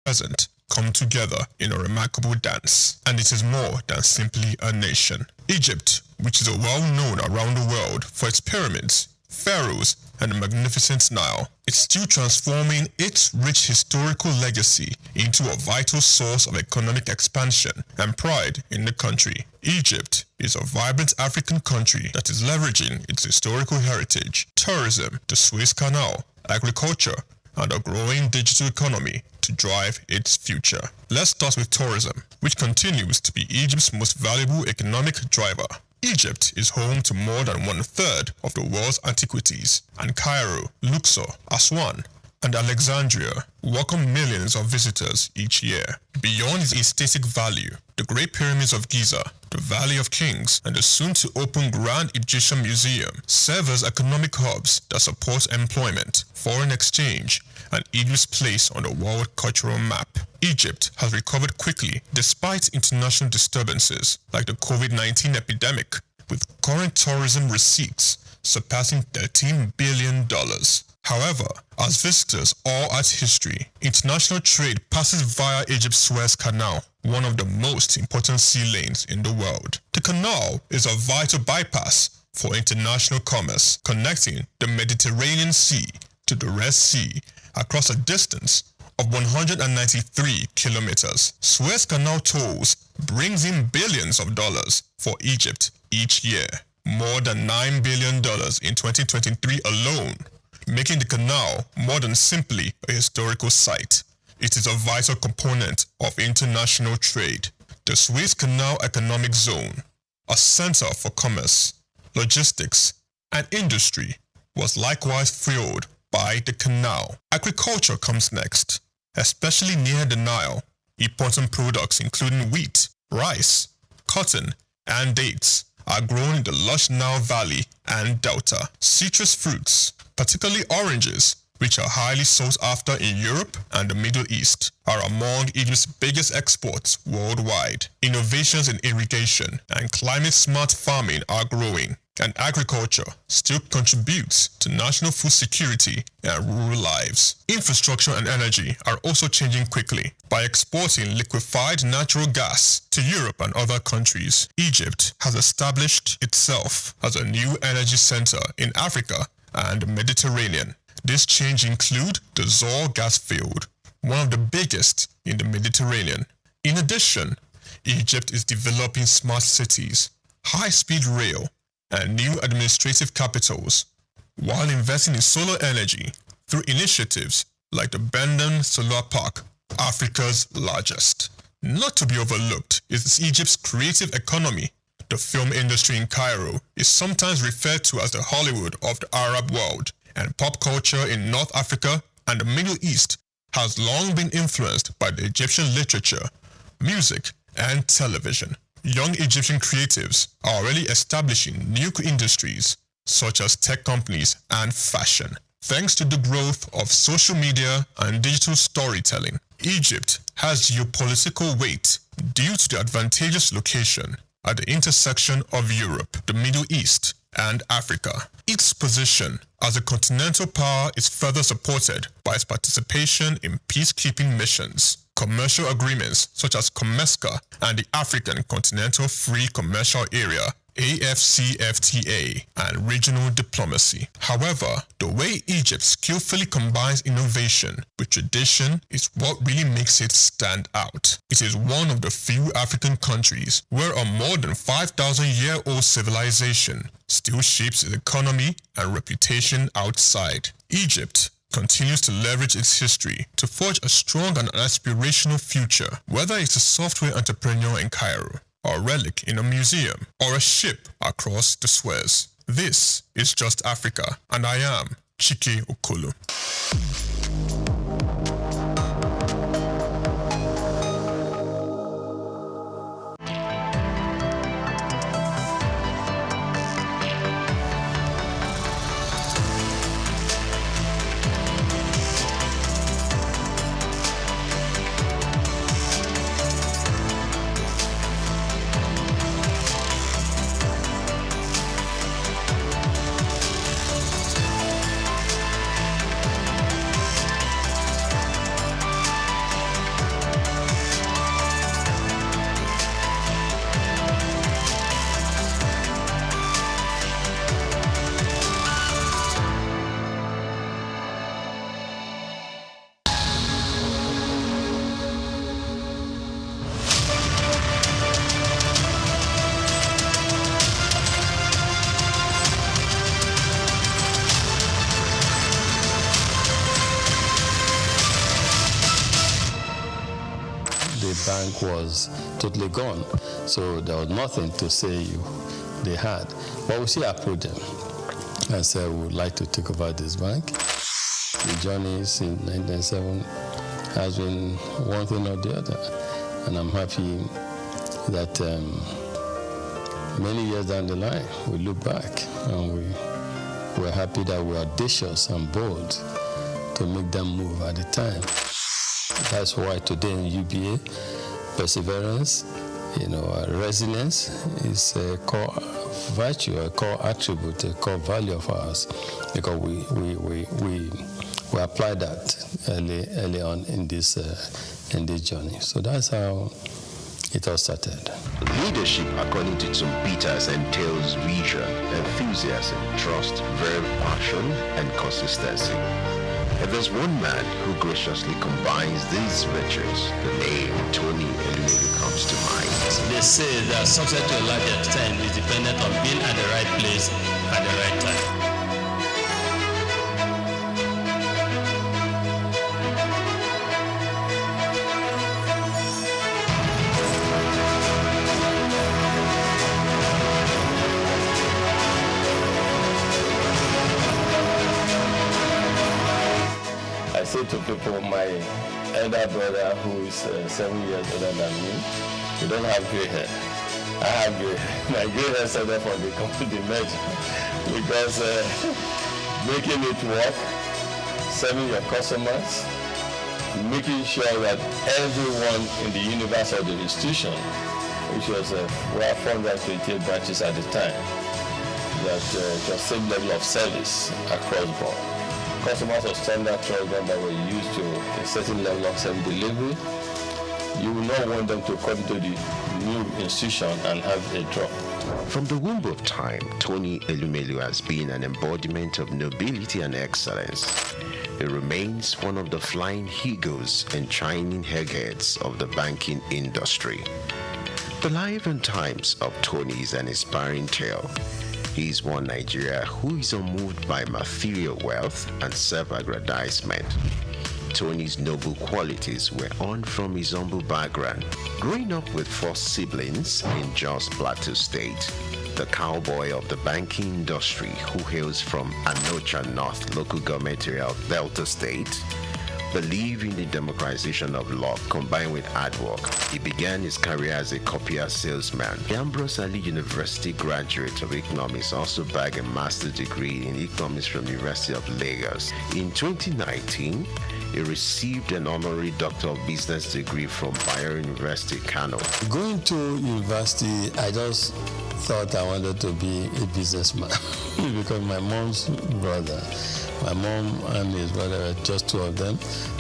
present come together in a remarkable dance, and it is more than simply a nation. Egypt, which is well known around the world for its pyramids, pharaohs, and the magnificent Nile, is still transforming its rich historical legacy into a vital source of economic expansion and pride in the country. Egypt is a vibrant African country that is leveraging its historical heritage, tourism, the Suez Canal, agriculture, and a growing digital economy to drive its future. Let's start with tourism, which continues to be Egypt's most valuable economic driver. Egypt is home to more than 1/3 of the world's antiquities, and Cairo, Luxor, Aswan, and Alexandria welcome millions of visitors each year. Beyond its aesthetic value, the Great Pyramids of Giza, the Valley of Kings, and the soon-to-open Grand Egyptian Museum serve as economic hubs that support employment, foreign exchange, and Egypt's place on the world cultural map. Egypt has recovered quickly despite international disturbances like the COVID-19 epidemic, with current tourism receipts surpassing $13 billion. However, as visitors awe at history, international trade passes via Egypt's Suez Canal, one of the most important sea lanes in the world. The canal is a vital bypass for international commerce, connecting the Mediterranean Sea to the Red Sea across a distance of 193 kilometers. Suez Canal tolls brings in billions of dollars for Egypt each year, more than $9 billion in 2023 alone, making the canal more than simply a historical site. It is a vital component of international trade. The Suez Canal Economic Zone, a center for commerce, logistics, and industry, was likewise fueled by the canal. Agriculture comes next, especially near the Nile. Important products including wheat, rice, cotton, and dates are grown in the lush Nile Valley and Delta. Citrus fruits, particularly oranges, which are highly sought after in Europe and the Middle East, are among Egypt's biggest exports worldwide. Innovations in irrigation and climate-smart farming are growing, and agriculture still contributes to national food security and rural lives. Infrastructure and energy are also changing quickly. By exporting liquefied natural gas to Europe and other countries, Egypt has established itself as a new energy center in Africa and the Mediterranean. This change includes the Zohr gas field, one of the biggest in the Mediterranean. In addition, Egypt is developing smart cities, high-speed rail, and new administrative capitals, while investing in solar energy through initiatives like the Benden Solar Park, Africa's largest. Not to be overlooked is Egypt's creative economy. The film industry in Cairo is sometimes referred to as the Hollywood of the Arab world, and pop culture in North Africa and the Middle East has long been influenced by the Egyptian literature, music, and television. Young Egyptian creatives are already establishing new industries such as tech companies and fashion. Thanks to the growth of social media and digital storytelling, Egypt has geopolitical weight due to the advantageous location at the intersection of Europe, the Middle East, and Africa. Its position as a continental power is further supported by its participation in peacekeeping missions, commercial agreements such as COMESCA and the African Continental Free Commercial Area AFCFTA, and regional diplomacy. However, the way Egypt skillfully combines innovation with tradition is what really makes it stand out. It is one of the few African countries where a more than 5,000-year-old civilization still shapes its economy and reputation outside. Egypt continues to leverage its history to forge a strong and aspirational future, whether it's a software entrepreneur in Cairo, a relic in a museum, or a ship across the Suez. This is Just Africa, and I am Chike Okolo. the bank was totally gone. So there was nothing to say they had. But we still approached them and said, we would like to take over this bank. The journey since 1997 has been one thing or the other. And I'm happy that many years down the line, we look back and we're happy that we're audacious and bold to make them move at the time. That's why today in UBA, perseverance, resilience is a core virtue, a core attribute, a core value of ours, because we apply that early on in this journey. So that's how it all started. Leadership, according to some Peters, entails vision, enthusiasm, trust, verve, passion, and consistency. If there's one man who graciously combines these virtues, the name Tony Elumelu comes to mind. They say that success to a large extent is dependent on being at the right place at the right time. I say to people, my elder brother who is 7 years older than me, you don't have gray hair. I have gray hair. My gray hair started from the company merger because making it work, serving your customers, making sure that everyone in the universe or the institution, which was we have 428 branches at the time, that the same level of service across board. Customers of standard trust that were used to a certain level of service delivery. You will not want them to come to the new institution and have a drop. From the womb of time, Tony Elumelu has been an embodiment of nobility and excellence. He remains one of the flying eagles and shining eggheads of the banking industry. The life and times of Tony is an inspiring tale. He is one Nigeria who is unmoved by material wealth and self-aggrandizement. Tony's noble qualities were on from his humble background. Growing up with 4 siblings in Jos Plateau State, the cowboy of the banking industry who hails from Anocha North local government area of Delta State, believed in the democratization of law combined with hard work. He began his career as a copier salesman. The Ambrose Ali University graduate of economics also bagged a master's degree in economics from the University of Lagos. In 2019, he received an honorary Doctor of Business degree from Bayero University, Kano. Going to university, I just thought I wanted to be a businessman because my mom's brother, my mom and his brother were just 2 of them.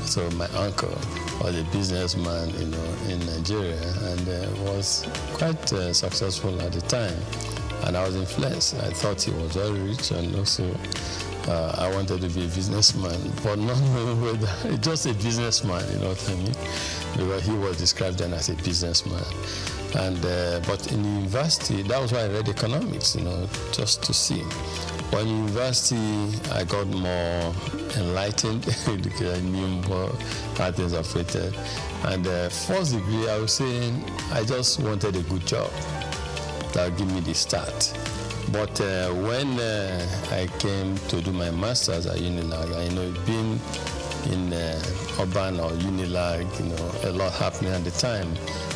So my uncle was a businessman, in Nigeria, and was quite successful at the time. And I was influenced. I thought he was very rich, and also I wanted to be a businessman, but not knowing whether just a businessman, you know what I mean? Because he was described then as a businessman. And but in university, that was why I read economics, just to see. But in university, I got more enlightened because I knew more how things operated. And first degree, I was saying I just wanted a good job that would give me the start. But when I came to do my master's at Unilag, being in urban or Unilag, a lot happening at the time.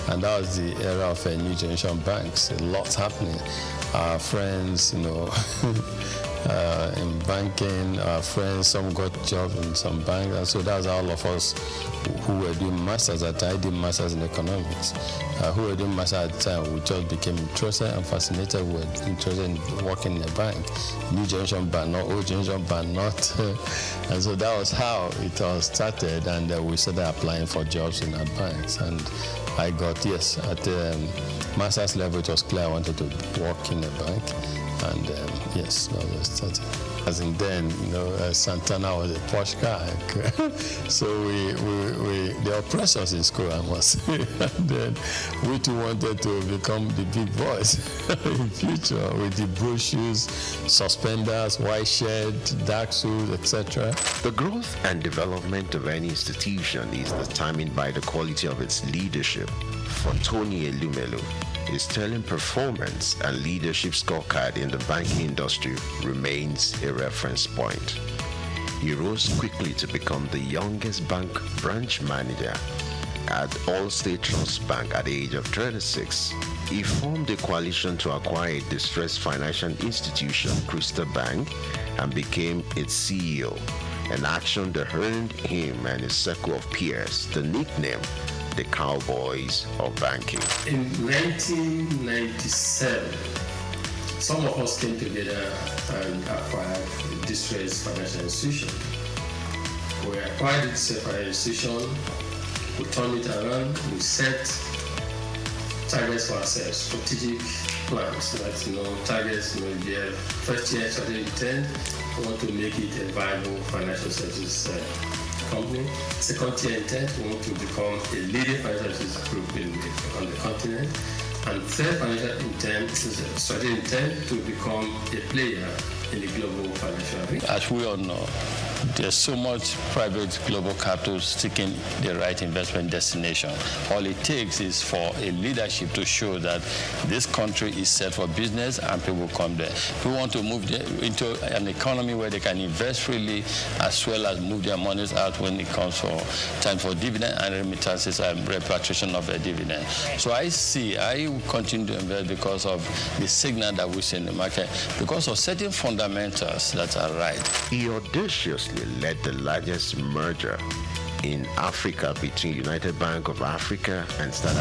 And that was the era of new generation banks, a lot happening. Our friends, in banking, our friends, some got jobs in some banks, and so that's all of us who were doing masters at the time. I did masters in economics. Who were doing masters at the time, we just became interested and fascinated. We were interested in working in a bank. New generation bank, not old generation bank, not. And so that was how it all started, and we started applying for jobs in our banks. And I got, at the master's level, it was clear I wanted to work in a bank. And yes, that was started. As in then, Santana was a posh guy. So they they oppressed us in school, I must say. And then we too wanted to become the big boys in future with the blue shoes, suspenders, white shirt, dark suits, etc. The growth and development of any institution is determined by the quality of its leadership. For Tony Elumelu, his telling performance and leadership scorecard in the banking industry remains a reference point. He rose quickly to become the youngest bank branch manager at Allstate Trust Bank at the age of 36. He formed a coalition to acquire a distressed financial institution, Crystal Bank, and became its CEO, an action that earned him and his circle of peers the nickname the Cowboys of Banking. In 1997, some of us came together and acquired a distressed financial institution. We acquired this financial institution, we turned it around, we set targets for ourselves, strategic plans, targets, we have first year strategic intent, we want to make it a viable financial services company. Second tier intent, we want to become a leading financial services group on the continent. And third financial intent is a strategic intent to become a player in the global financial arena. As we all know, there's so much private global capital seeking the right investment destination. All it takes is for a leadership to show that this country is set for business and people come there. We want to move into an economy where they can invest freely as well as move their monies out when it comes for time for dividend and remittances and repatriation of a dividend. So I will continue to invest because of the signal that we see in the market, because of certain fundamentals that are right. He audaciously led the largest merger in Africa between United Bank of Africa and Standard